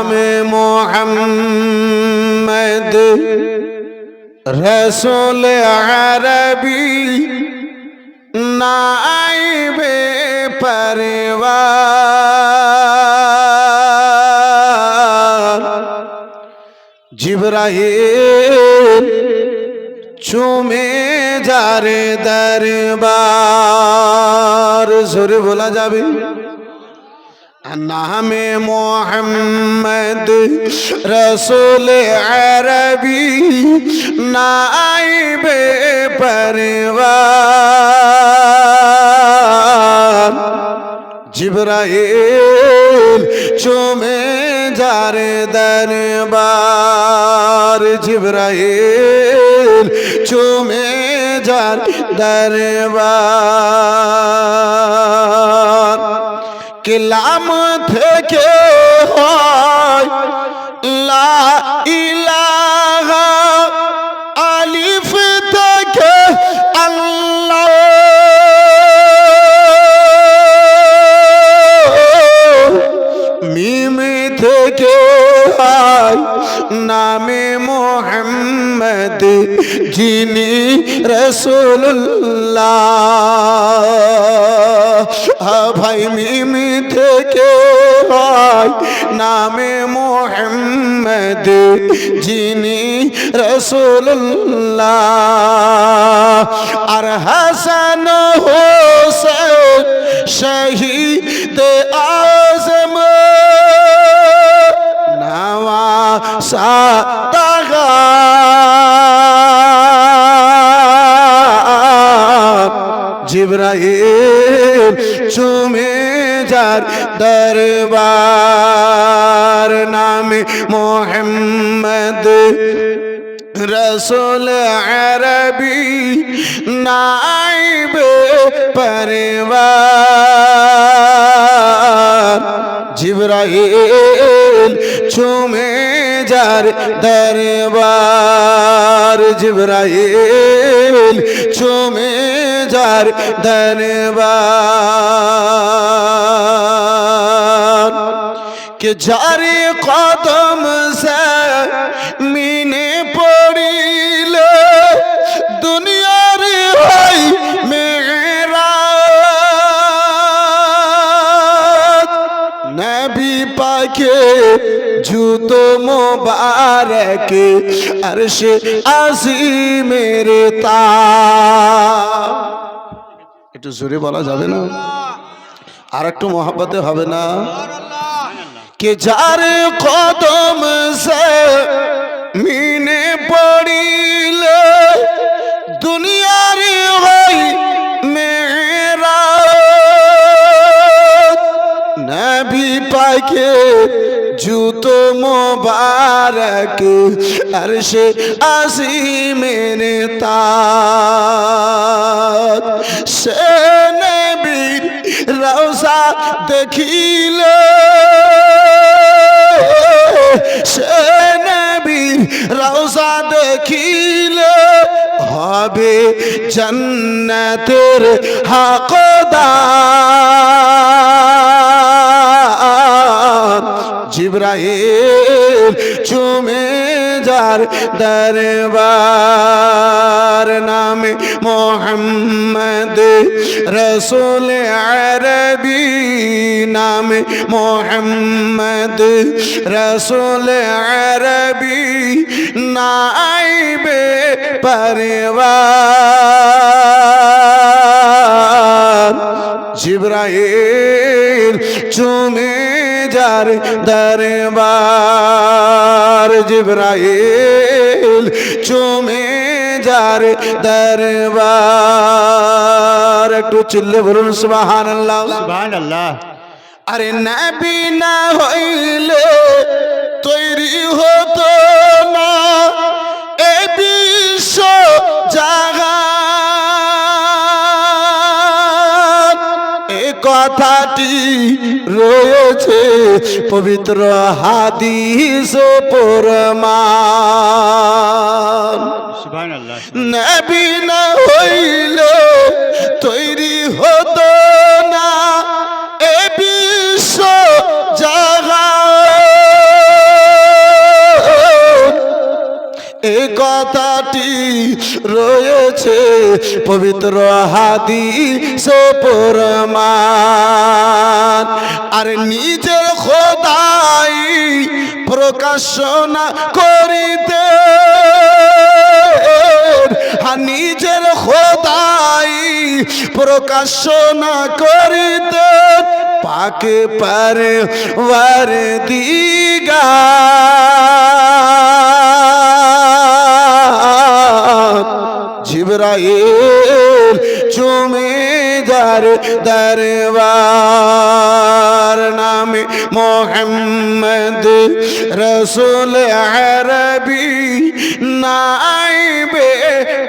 नामे मोहम्मद रसूल अरबी नाइबे परवार जिब्राइल चूमे जारे दरबार जोरे बोला जाबे नामे मोहम्मद रसूल अरबी नाइबे परवार जिब्राइल चूमे जारे दरबार जिब्राइल चूमे जार दरबार किलाम থেকে হয় লা ইলাহা আলিফ থেকে আল্লাহ মিম থেকে হয় নামে মোহাম্মদ যিনি রাসূলুল্লাহ ভাই মিম থেকে হয় নামে মোহাম্মদ যিনি রাসূলুল্লাহ আর হাসান হোসেন শহীদ আজম নওয়াসা जिब्राइल चूमे जार दरबार नामे मोहम्मद रसूल अरबी नाइबे परवार जिब्राइल चूमे जार दरबार जिब्राइल चूमे जार दरबार के जारे कदम से मीने पड़िले दुनियार भाई मेरा नबी पाके जूतो मुबारक अर्शे आज़ीम मेरे ता একটু জোরে বলা যাবে না আর একটু মহব্বতে হবে না কে যার কদম সে মিনে পড়িলে দুনিয়ার হয় মেরা নবী পাকে জুতো মোবারক আরশে আযীমের তাজ সে নবীর রওজা দেখিলে সে নবীর রওজা দেখিলে হবে জান্নাতের হকদার जिब्राइल चूमे जार दरबार नामे मोहम्मद रसूल अरबी नामे मोहम्मद रसूल अरबी नाइबे परवार जिब्राइल चूमे जार दरबार जिब्राइल चूमे जार दरबार একটু চিল্লে বলুন সুবহানাল্লাহ সুবহানাল্লাহ আরে নবী না হইলে তৈরি হতো না এ বিশ্ব জাহান এ কথাটি রয়েছে পবিত্র হাদিসে প্রমাণ সুবহানাল্লাহ নবী না হইলে তৈরি হতো না এ বিশ্ব জাহান এই কথাটি রয়েছে পবিত্র হাদিসে প্রমাণ। আর নিজের খোদাই প্রকাশ না করিতে, আর নিজের খোদাই প্রকাশ না করিতে পাকে পারে ওয়ার দিগা জিবরাইল চুমে যার দরবার নামে মোহাম্মদ রসুল আরবি নাইবে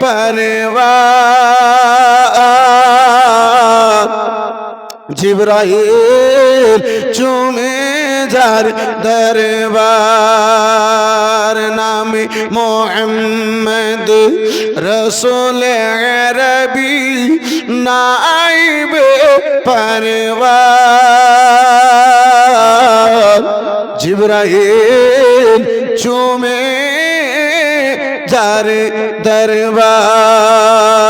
পরওয়ার জিবরাইল চুমে যার দরবার নামে মোহাম্মদ রসুল আরবি নাইবে পরওয়ার জিবরাইল চুমে যার দরবার।